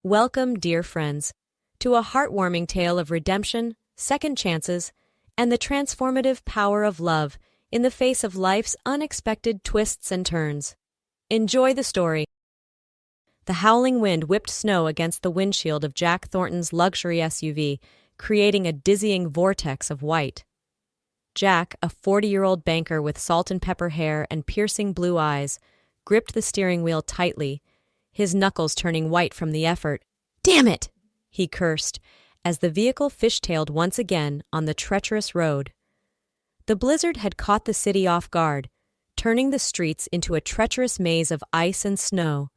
Welcome, dear friends, to a heartwarming tale of redemption, second chances, and the transformative power of love in the face of life's unexpected twists and turns. Enjoy the story. The howling wind whipped snow against the windshield of Jack Thornton's luxury SUV, creating a dizzying vortex of white. Jack, a 40-year-old banker with salt and pepper hair and piercing blue eyes, gripped the steering wheel tightly, his knuckles turning white from the effort. "Damn it!" he cursed, as the vehicle fishtailed once again on the treacherous road. The blizzard had caught the city off guard, turning the streets into a treacherous maze of ice and snow.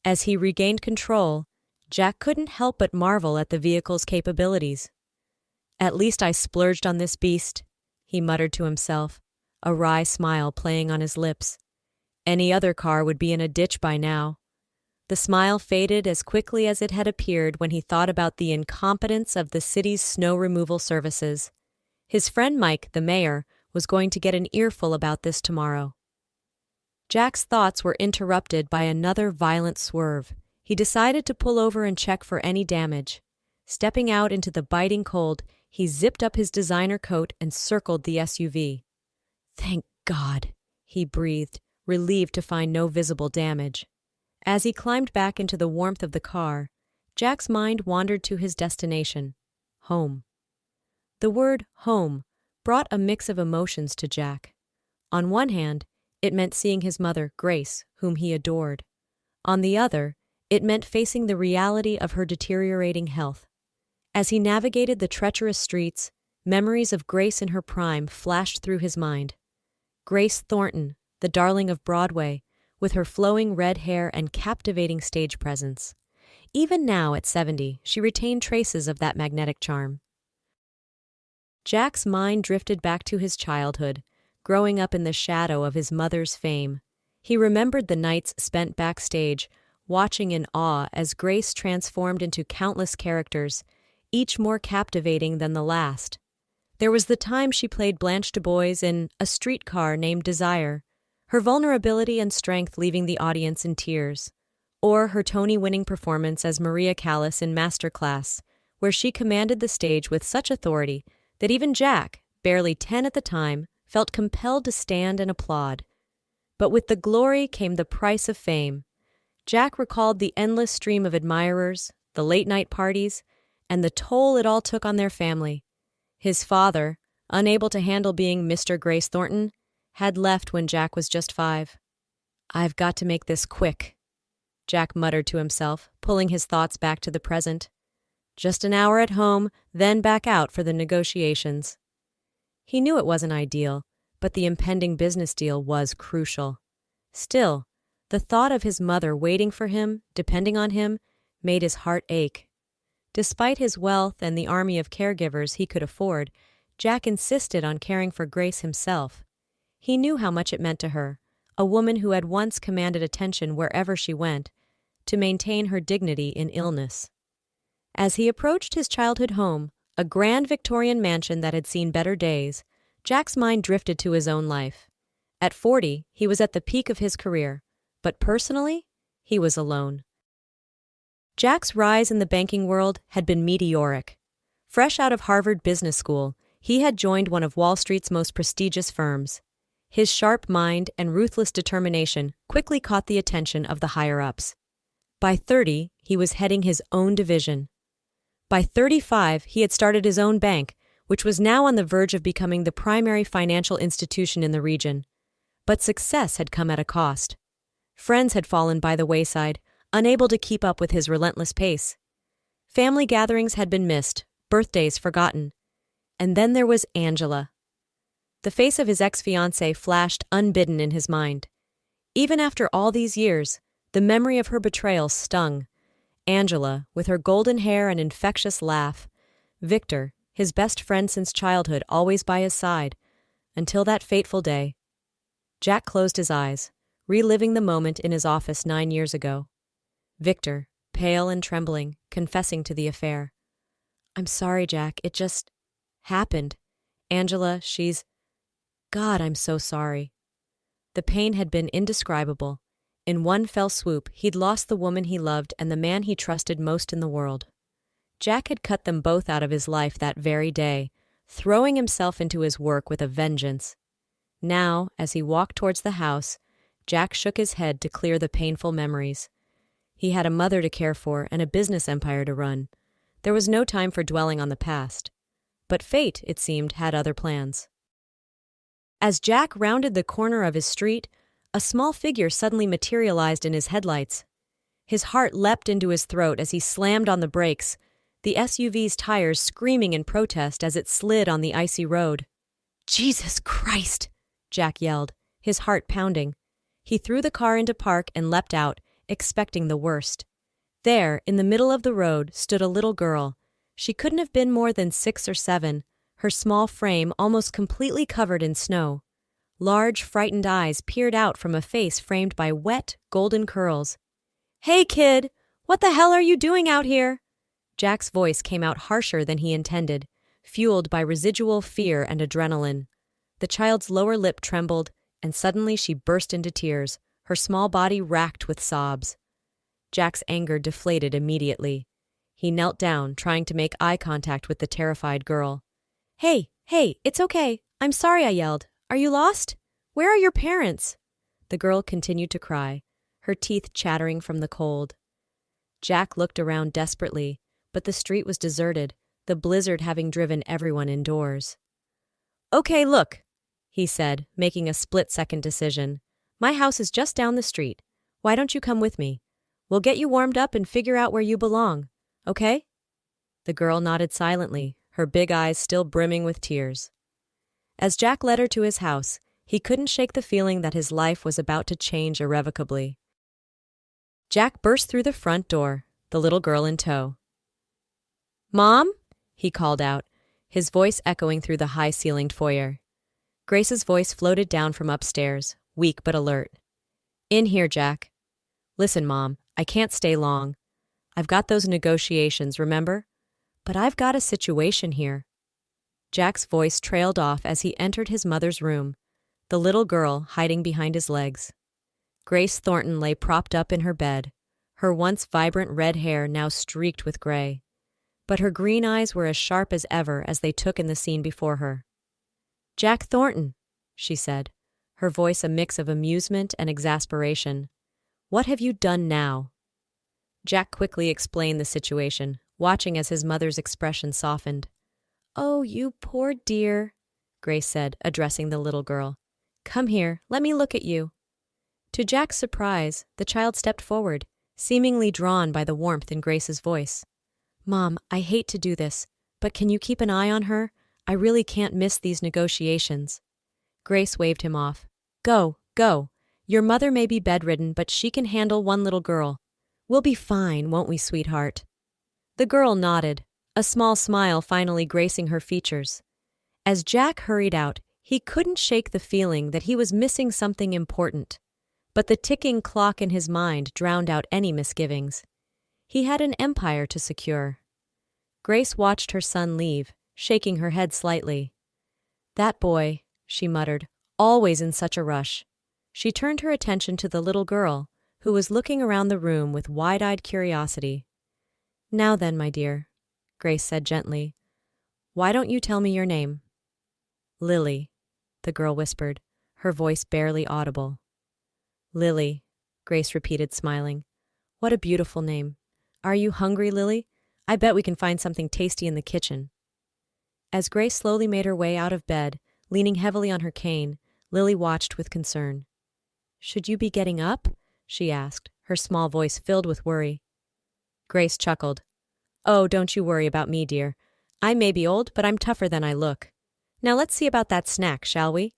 As he regained control, Jack couldn't help but marvel at the vehicle's capabilities. "At least I splurged on this beast," he muttered to himself, a wry smile playing on his lips. Any other car would be in a ditch by now. The smile faded as quickly as it had appeared when he thought about the incompetence of the city's snow removal services. His friend Mike, the mayor, was going to get an earful about this tomorrow. Jack's thoughts were interrupted by another violent swerve. He decided to pull over and check for any damage. Stepping out into the biting cold, he zipped up his designer coat and circled the SUV. "Thank God," he breathed, relieved to find no visible damage. As he climbed back into the warmth of the car, Jack's mind wandered to his destination, home. The word home brought a mix of emotions to Jack. On one hand, it meant seeing his mother, Grace, whom he adored. On the other, it meant facing the reality of her deteriorating health. As he navigated the treacherous streets, memories of Grace in her prime flashed through his mind. Grace Thornton, the darling of Broadway, with her flowing red hair and captivating stage presence. Even now, at 70, she retained traces of that magnetic charm. Jack's mind drifted back to his childhood, growing up in the shadow of his mother's fame. He remembered the nights spent backstage, watching in awe as Grace transformed into countless characters, each more captivating than the last. There was the time she played Blanche DuBois in A Streetcar Named Desire, her vulnerability and strength leaving the audience in tears, or her Tony-winning performance as Maria Callas in Masterclass, where she commanded the stage with such authority that even Jack, barely 10 at the time, felt compelled to stand and applaud. But with the glory came the price of fame. Jack recalled the endless stream of admirers, the late-night parties, and the toll it all took on their family. His father, unable to handle being Mr. Grace Thornton, had left when Jack was just 5. "I've got to make this quick," Jack muttered to himself, pulling his thoughts back to the present. Just an hour at home, then back out for the negotiations. He knew it wasn't ideal, but the impending business deal was crucial. Still, the thought of his mother waiting for him, depending on him, made his heart ache. Despite his wealth and the army of caregivers he could afford, Jack insisted on caring for Grace himself. He knew how much it meant to her, a woman who had once commanded attention wherever she went, to maintain her dignity in illness. As he approached his childhood home, a grand Victorian mansion that had seen better days, Jack's mind drifted to his own life. At 40, he was at the peak of his career, but personally, he was alone. Jack's rise in the banking world had been meteoric. Fresh out of Harvard Business School, he had joined one of Wall Street's most prestigious firms. His sharp mind and ruthless determination quickly caught the attention of the higher-ups. By 30, he was heading his own division. By 35, he had started his own bank, which was now on the verge of becoming the primary financial institution in the region. But success had come at a cost. Friends had fallen by the wayside, unable to keep up with his relentless pace. Family gatherings had been missed, birthdays forgotten. And then there was Angela. The face of his ex-fiancée flashed unbidden in his mind. Even after all these years, the memory of her betrayal stung. Angela, with her golden hair and infectious laugh. Victor, his best friend since childhood, always by his side. Until that fateful day. Jack closed his eyes, reliving the moment in his office 9 years ago. Victor, pale and trembling, confessing to the affair. "I'm sorry, Jack, it just happened. Angela, she's... God, I'm so sorry." The pain had been indescribable. In one fell swoop, he'd lost the woman he loved and the man he trusted most in the world. Jack had cut them both out of his life that very day, throwing himself into his work with a vengeance. Now, as he walked towards the house, Jack shook his head to clear the painful memories. He had a mother to care for and a business empire to run. There was no time for dwelling on the past. But fate, it seemed, had other plans. As Jack rounded the corner of his street, a small figure suddenly materialized in his headlights. His heart leapt into his throat as he slammed on the brakes, the SUV's tires screaming in protest as it slid on the icy road. "Jesus Christ!" Jack yelled, his heart pounding. He threw the car into park and leapt out, expecting the worst. There, in the middle of the road, stood a little girl. She couldn't have been more than 6 or 7, her small frame almost completely covered in snow. Large, frightened eyes peered out from a face framed by wet, golden curls. "Hey, kid! What the hell are you doing out here?" Jack's voice came out harsher than he intended, fueled by residual fear and adrenaline. The child's lower lip trembled, and suddenly she burst into tears, her small body racked with sobs. Jack's anger deflated immediately. He knelt down, trying to make eye contact with the terrified girl. Hey, it's okay. I'm sorry I yelled. Are you lost? Where are your parents?" The girl continued to cry, her teeth chattering from the cold. Jack looked around desperately, but the street was deserted, the blizzard having driven everyone indoors. "Okay, look," he said, making a split-second decision. "My house is just down the street. Why don't you come with me? We'll get you warmed up and figure out where you belong, okay?" The girl nodded silently, her big eyes still brimming with tears. As Jack led her to his house, he couldn't shake the feeling that his life was about to change irrevocably. Jack burst through the front door, the little girl in tow. "Mom?" he called out, his voice echoing through the high-ceilinged foyer. Grace's voice floated down from upstairs, weak but alert. "In here, Jack." "Listen, Mom, I can't stay long. I've got those negotiations, remember? But I've got a situation here." Jack's voice trailed off as he entered his mother's room, the little girl hiding behind his legs. Grace Thornton lay propped up in her bed, her once vibrant red hair now streaked with gray. But her green eyes were as sharp as ever as they took in the scene before her. "Jack Thornton," she said, her voice a mix of amusement and exasperation. "What have you done now?" Jack quickly explained the situation, watching as his mother's expression softened. "Oh, you poor dear," Grace said, addressing the little girl. "Come here, let me look at you." To Jack's surprise, the child stepped forward, seemingly drawn by the warmth in Grace's voice. "Mom, I hate to do this, but can you keep an eye on her? I really can't miss these negotiations." Grace waved him off. Go. Your mother may be bedridden, but she can handle one little girl. We'll be fine, won't we, sweetheart?" The girl nodded, a small smile finally gracing her features. As Jack hurried out, he couldn't shake the feeling that he was missing something important. But the ticking clock in his mind drowned out any misgivings. He had an empire to secure. Grace watched her son leave, shaking her head slightly. "That boy," she muttered, "always in such a rush." She turned her attention to the little girl, who was looking around the room with wide-eyed curiosity. "Now then, my dear," Grace said gently, "why don't you tell me your name?" "Lily," the girl whispered, her voice barely audible. "Lily," Grace repeated, smiling. "What a beautiful name. Are you hungry, Lily? I bet we can find something tasty in the kitchen." As Grace slowly made her way out of bed, leaning heavily on her cane, Lily watched with concern. "Should you be getting up?" she asked, her small voice filled with worry. Grace chuckled. "Oh, don't you worry about me, dear. I may be old, but I'm tougher than I look. Now let's see about that snack, shall we?"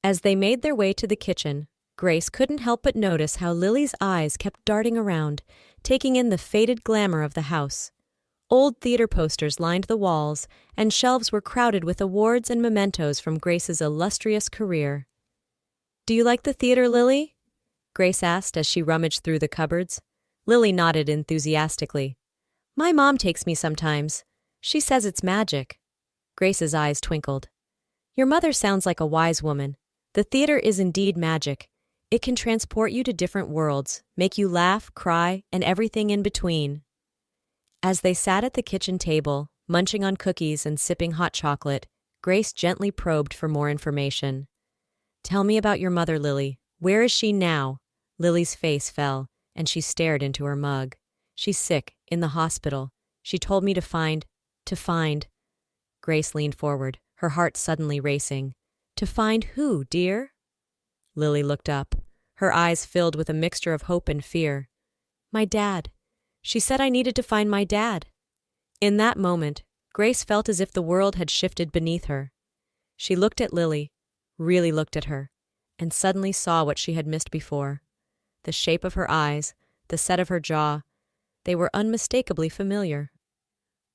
As they made their way to the kitchen, Grace couldn't help but notice how Lily's eyes kept darting around, taking in the faded glamour of the house. Old theater posters lined the walls, and shelves were crowded with awards and mementos from Grace's illustrious career. "Do you like the theater, Lily?" Grace asked as she rummaged through the cupboards. Lily nodded enthusiastically. "My mom takes me sometimes. She says it's magic." Grace's eyes twinkled. "Your mother sounds like a wise woman. The theater is indeed magic. It can transport you to different worlds, make you laugh, cry, and everything in between. As they sat at the kitchen table, munching on cookies and sipping hot chocolate, Grace gently probed for more information. "Tell me about your mother, Lily. Where is she now?" Lily's face fell, and she stared into her mug. "She's sick, in the hospital. She told me to find. Grace leaned forward, her heart suddenly racing. "To find who, dear?" Lily looked up, her eyes filled with a mixture of hope and fear. "My dad. She said I needed to find my dad." In that moment, Grace felt as if the world had shifted beneath her. She looked at Lily, really looked at her, and suddenly saw what she had missed before. The shape of her eyes, the set of her jaw, they were unmistakably familiar.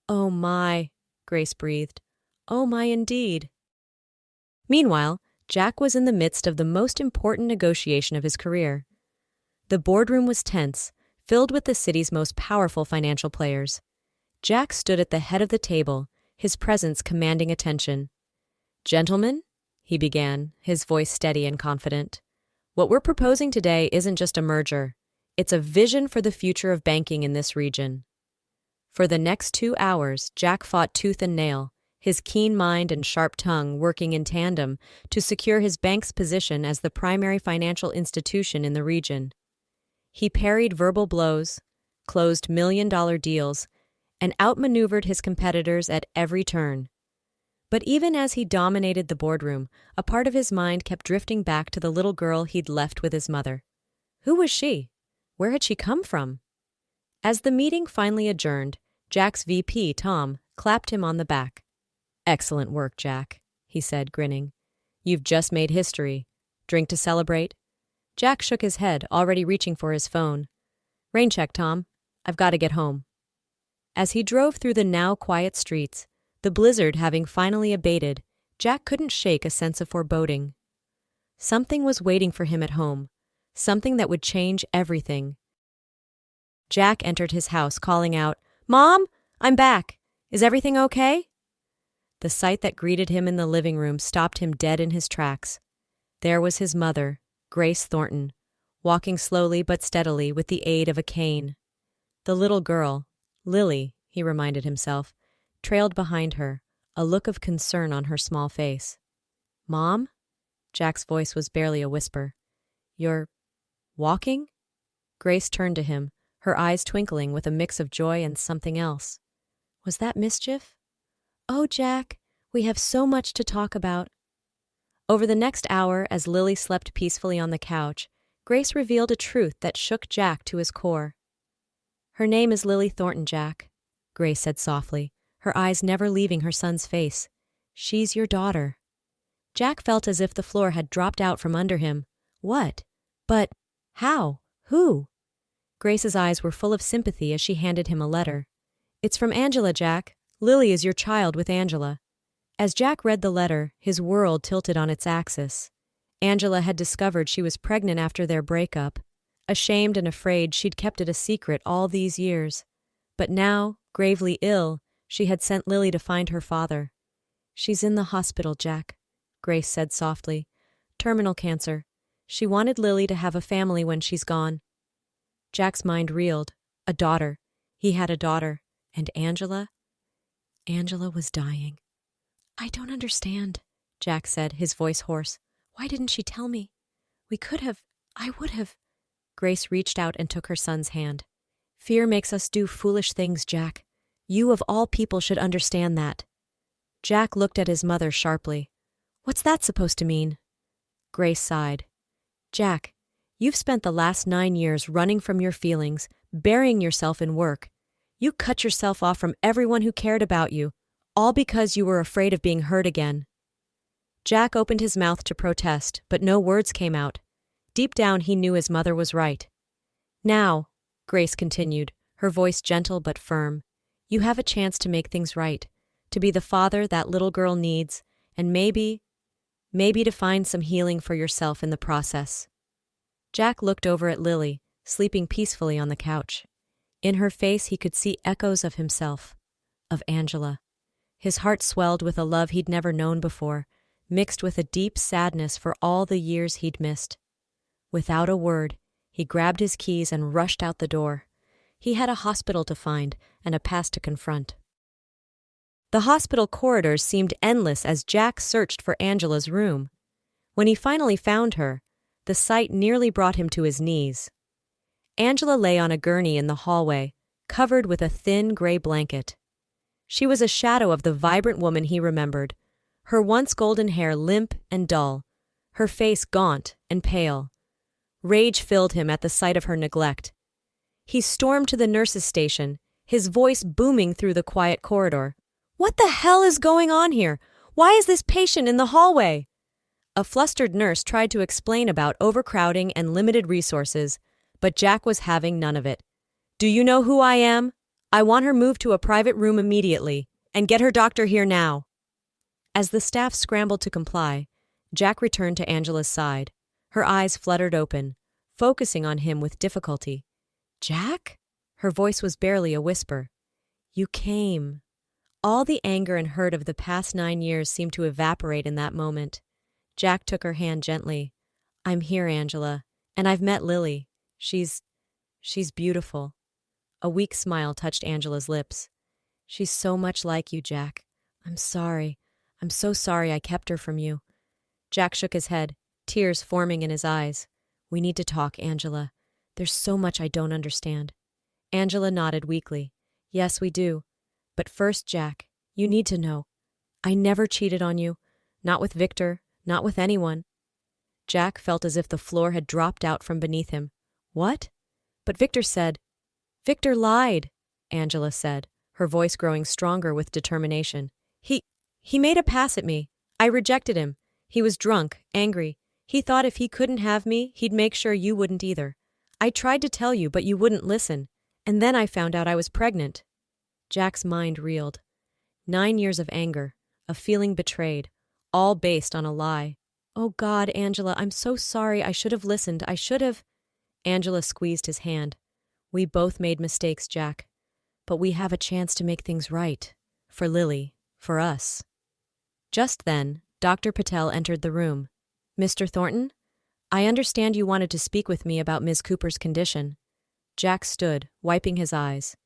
"Oh my," Grace breathed. "Oh my indeed." Meanwhile, Jack was in the midst of the most important negotiation of his career. The boardroom was tense, filled with the city's most powerful financial players. Jack stood at the head of the table, his presence commanding attention. "Gentlemen," he began, his voice steady and confident, "what we're proposing today isn't just a merger. It's a vision for the future of banking in this region." For the next 2 hours, Jack fought tooth and nail, his keen mind and sharp tongue working in tandem to secure his bank's position as the primary financial institution in the region. He parried verbal blows, closed million-dollar deals, and outmaneuvered his competitors at every turn. But even as he dominated the boardroom, a part of his mind kept drifting back to the little girl he'd left with his mother. Who was she? Where had she come from? As the meeting finally adjourned, Jack's VP, Tom, clapped him on the back. "Excellent work, Jack," he said, grinning. "You've just made history. Drink to celebrate?" Jack shook his head, already reaching for his phone. "Rain check, Tom. I've got to get home." As he drove through the now quiet streets, the blizzard having finally abated, Jack couldn't shake a sense of foreboding. Something was waiting for him at home, something that would change everything. Jack entered his house, calling out, "Mom, I'm back. Is everything okay?" The sight that greeted him in the living room stopped him dead in his tracks. There was his mother, Grace Thornton, walking slowly but steadily with the aid of a cane. The little girl, Lily, he reminded himself, trailed behind her, a look of concern on her small face. "Mom?" Jack's voice was barely a whisper. "You're walking?" Grace turned to him, her eyes twinkling with a mix of joy and something else. "Was that mischief?" "Oh, Jack, we have so much to talk about." Over the next hour, as Lily slept peacefully on the couch, Grace revealed a truth that shook Jack to his core. "Her name is Lily Thornton, Jack," Grace said softly, her eyes never leaving her son's face. "She's your daughter." Jack felt as if the floor had dropped out from under him. What? But how? Who? Grace's eyes were full of sympathy as she handed him a letter. "It's from Angela, Jack. Lily is your child with Angela." As Jack read the letter, his world tilted on its axis. Angela had discovered she was pregnant after their breakup. Ashamed and afraid, she'd kept it a secret all these years. But now, gravely ill, she had sent Lily to find her father. "She's in the hospital, Jack," Grace said softly. "Terminal cancer. She wanted Lily to have a family when she's gone." Jack's mind reeled. A daughter. He had a daughter. And Angela? Angela was dying. "I don't understand," Jack said, his voice hoarse. "Why didn't she tell me? I would have." Grace reached out and took her son's hand. "Fear makes us do foolish things, Jack. You of all people should understand that." Jack looked at his mother sharply. "What's that supposed to mean?" Grace sighed. "Jack, you've spent the last 9 years running from your feelings, burying yourself in work. You cut yourself off from everyone who cared about you, all because you were afraid of being hurt again." Jack opened his mouth to protest, but no words came out. Deep down he knew his mother was right. "Now," Grace continued, her voice gentle but firm, "you have a chance to make things right, to be the father that little girl needs, and maybe to find some healing for yourself in the process." Jack looked over at Lily, sleeping peacefully on the couch. In her face he could see echoes of himself, of Angela. His heart swelled with a love he'd never known before, mixed with a deep sadness for all the years he'd missed. Without a word, he grabbed his keys and rushed out the door. He had a hospital to find and a past to confront. The hospital corridors seemed endless as Jack searched for Angela's room. When he finally found her, the sight nearly brought him to his knees. Angela lay on a gurney in the hallway, covered with a thin gray blanket. She was a shadow of the vibrant woman he remembered, her once golden hair limp and dull, her face gaunt and pale. Rage filled him at the sight of her neglect. He stormed to the nurse's station, his voice booming through the quiet corridor. "What the hell is going on here? Why is this patient in the hallway?" A flustered nurse tried to explain about overcrowding and limited resources, but Jack was having none of it. "Do you know who I am? I want her moved to a private room immediately, and get her doctor here now." As the staff scrambled to comply, Jack returned to Angela's side. Her eyes fluttered open, focusing on him with difficulty. "Jack?" Her voice was barely a whisper. "You came." All the anger and hurt of the past 9 years seemed to evaporate in that moment. Jack took her hand gently. "I'm here, Angela, and I've met Lily. She's beautiful." A weak smile touched Angela's lips. "She's so much like you, Jack. I'm sorry. I'm so sorry I kept her from you." Jack shook his head, tears forming in his eyes. "We need to talk, Angela. There's so much I don't understand." Angela nodded weakly. "Yes, we do. But first, Jack, you need to know. I never cheated on you. Not with Victor, not with anyone." Jack felt as if the floor had dropped out from beneath him. "What?" "But Victor said—" "Victor lied," Angela said, her voice growing stronger with determination. He made a pass at me. I rejected him. He was drunk, angry. He thought if he couldn't have me, he'd make sure you wouldn't either. I tried to tell you, but you wouldn't listen. And then I found out I was pregnant." Jack's mind reeled. 9 years of anger, of feeling betrayed, all based on a lie. "Oh God, Angela, I'm so sorry. I should have listened. I should have—" Angela squeezed his hand. "We both made mistakes, Jack. But we have a chance to make things right. For Lily. For us." Just then, Dr. Patel entered the room. "Mr. Thornton? I understand you wanted to speak with me about Ms. Cooper's condition." Jack stood, wiping his eyes.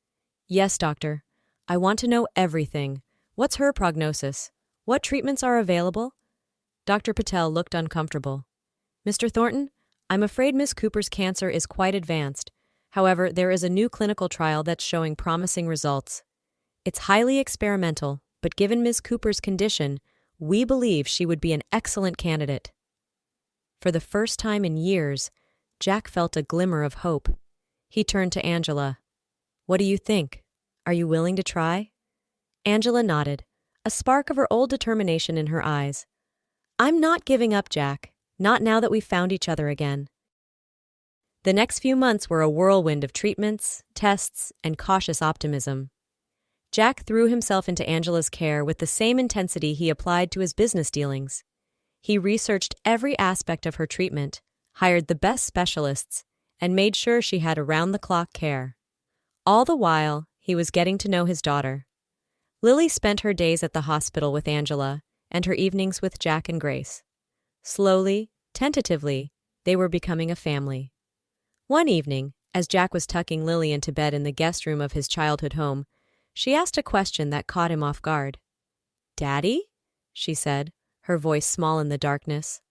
"Yes, doctor. I want to know everything. What's her prognosis? What treatments are available?" Dr. Patel looked uncomfortable. "Mr. Thornton, I'm afraid Ms. Cooper's cancer is quite advanced. However, there is a new clinical trial that's showing promising results. It's highly experimental, but given Ms. Cooper's condition, we believe she would be an excellent candidate." For the first time in years, Jack felt a glimmer of hope. He turned to Angela. "What do you think? Are you willing to try?" Angela nodded, a spark of her old determination in her eyes. "I'm not giving up, Jack. Not now that we've found each other again." The next few months were a whirlwind of treatments, tests, and cautious optimism. Jack threw himself into Angela's care with the same intensity he applied to his business dealings. He researched every aspect of her treatment, hired the best specialists, and made sure she had around-the-clock care. All the while, he was getting to know his daughter. Lily spent her days at the hospital with Angela, and her evenings with Jack and Grace. Slowly, tentatively, they were becoming a family. One evening, as Jack was tucking Lily into bed in the guest room of his childhood home, she asked a question that caught him off guard. "Daddy?" she said, her voice small in the darkness.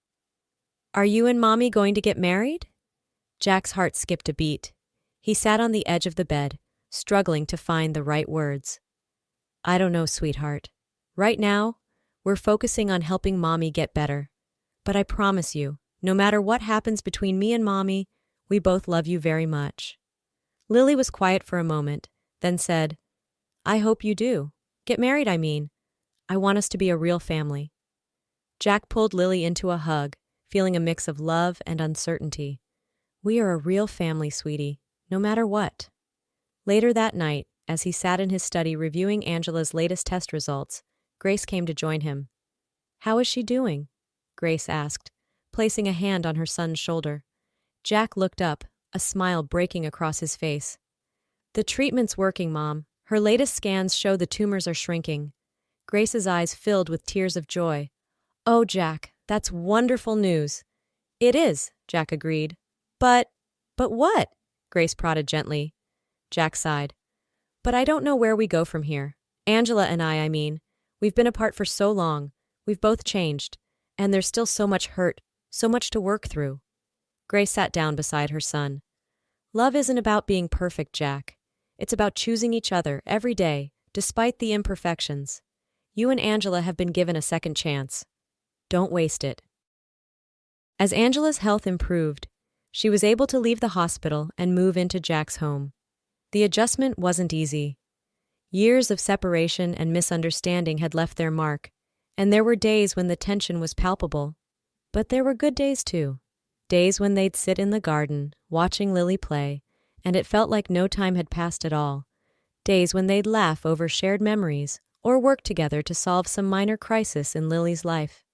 "Are you and Mommy going to get married?" Jack's heart skipped a beat. He sat on the edge of the bed, struggling to find the right words. "I don't know, sweetheart. Right now, we're focusing on helping Mommy get better. But I promise you, no matter what happens between me and Mommy, we both love you very much." Lily was quiet for a moment, then said, "I hope you do. Get married, I mean. I want us to be a real family." Jack pulled Lily into a hug, feeling a mix of love and uncertainty. "We are a real family, sweetie, no matter what." Later that night, as he sat in his study reviewing Angela's latest test results, Grace came to join him. "How is she doing?" Grace asked, placing a hand on her son's shoulder. Jack looked up, a smile breaking across his face. "The treatment's working, Mom. Her latest scans show the tumors are shrinking." Grace's eyes filled with tears of joy. "Oh, Jack, that's wonderful news." "It is," Jack agreed, But what? Grace prodded gently. Jack sighed. But I don't know where we go from here. Angela and I mean. We've been apart for so long. We've both changed. And there's still so much hurt, so much to work through. Grace sat down beside her son. Love isn't about being perfect, Jack. It's about choosing each other every day, despite the imperfections. You and Angela have been given a second chance. Don't waste it. As Angela's health improved, she was able to leave the hospital and move into Jack's home. The adjustment wasn't easy. Years of separation and misunderstanding had left their mark, and there were days when the tension was palpable. But there were good days too. Days when they'd sit in the garden, watching Lily play, and it felt like no time had passed at all. Days when they'd laugh over shared memories, or work together to solve some minor crisis in Lily's life.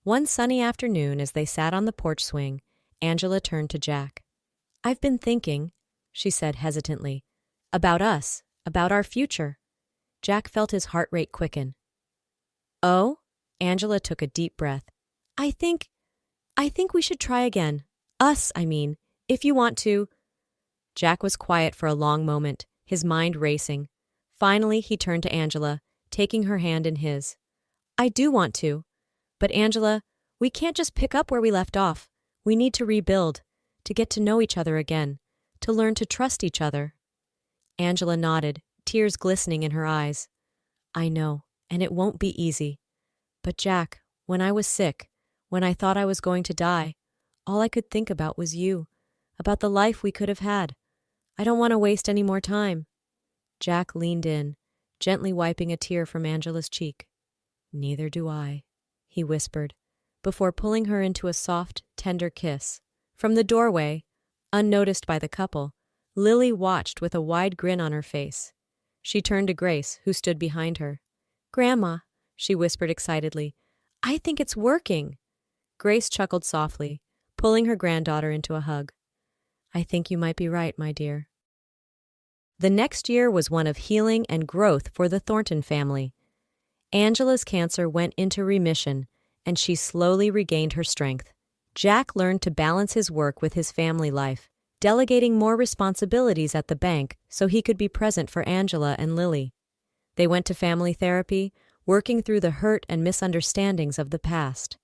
One sunny afternoon, as they sat on the porch swing, Angela turned to Jack. I've been thinking, she said hesitantly, about us, about our future. Jack felt his heart rate quicken. Oh? Angela took a deep breath. I think we should try again. Us, I mean, if you want to. Jack was quiet for a long moment, his mind racing. Finally, he turned to Angela, taking her hand in his. I do want to. But Angela, we can't just pick up where we left off. We need to rebuild, to get to know each other again, to learn to trust each other. Angela nodded, tears glistening in her eyes. I know, and it won't be easy. But Jack, when I was sick, when I thought I was going to die, all I could think about was you, about the life we could have had. I don't want to waste any more time. Jack leaned in, gently wiping a tear from Angela's cheek. Neither do I, he whispered, before pulling her into a soft, tender kiss. From the doorway, unnoticed by the couple, Lily watched with a wide grin on her face. She turned to Grace, who stood behind her. Grandma, she whispered excitedly, I think it's working. Grace chuckled softly, pulling her granddaughter into a hug. I think you might be right, my dear. The next year was one of healing and growth for the Thornton family. Angela's cancer went into remission, and she slowly regained her strength. Jack learned to balance his work with his family life, delegating more responsibilities at the bank so he could be present for Angela and Lily. They went to family therapy, working through the hurt and misunderstandings of the past.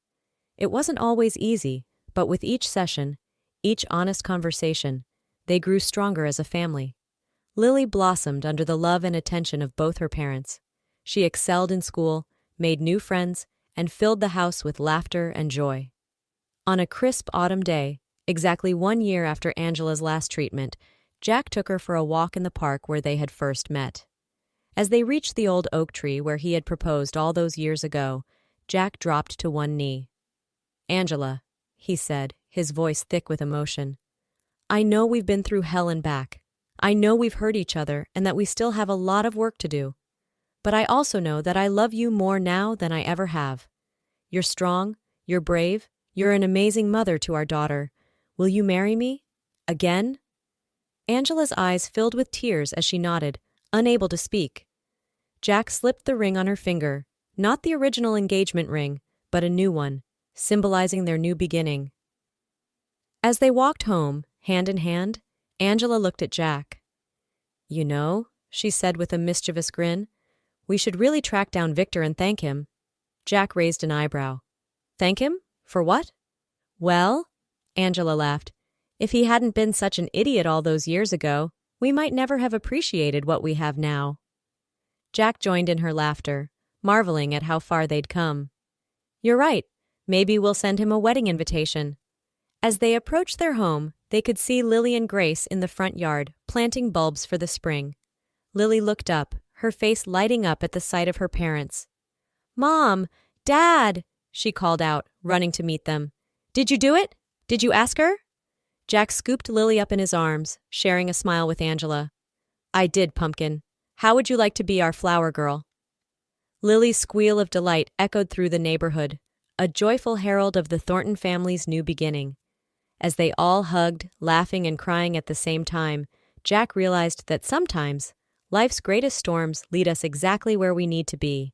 It wasn't always easy, but with each session, each honest conversation, they grew stronger as a family. Lily blossomed under the love and attention of both her parents. She excelled in school, made new friends, and filled the house with laughter and joy. On a crisp autumn day, exactly 1 year after Angela's last treatment, Jack took her for a walk in the park where they had first met. As they reached the old oak tree where he had proposed all those years ago, Jack dropped to one knee. Angela, he said, his voice thick with emotion, I know we've been through hell and back. I know we've hurt each other and that we still have a lot of work to do. But I also know that I love you more now than I ever have. You're strong, you're brave, you're an amazing mother to our daughter. Will you marry me? Again? Angela's eyes filled with tears as she nodded, unable to speak. Jack slipped the ring on her finger, not the original engagement ring, but a new one, symbolizing their new beginning. As they walked home, hand in hand, Angela looked at Jack. You know, she said with a mischievous grin, we should really track down Victor and thank him. Jack raised an eyebrow. Thank him? For what? Well, Angela laughed, if he hadn't been such an idiot all those years ago, we might never have appreciated what we have now. Jack joined in her laughter, marveling at how far they'd come. You're right. Maybe we'll send him a wedding invitation. As they approached their home, they could see Lily and Grace in the front yard, planting bulbs for the spring. Lily looked up, her face lighting up at the sight of her parents. Mom! Dad! She called out, running to meet them. Did you do it? Did you ask her? Jack scooped Lily up in his arms, sharing a smile with Angela. I did, Pumpkin. How would you like to be our flower girl? Lily's squeal of delight echoed through the neighborhood, a joyful herald of the Thornton family's new beginning. As they all hugged, laughing and crying at the same time, Jack realized that sometimes life's greatest storms lead us exactly where we need to be.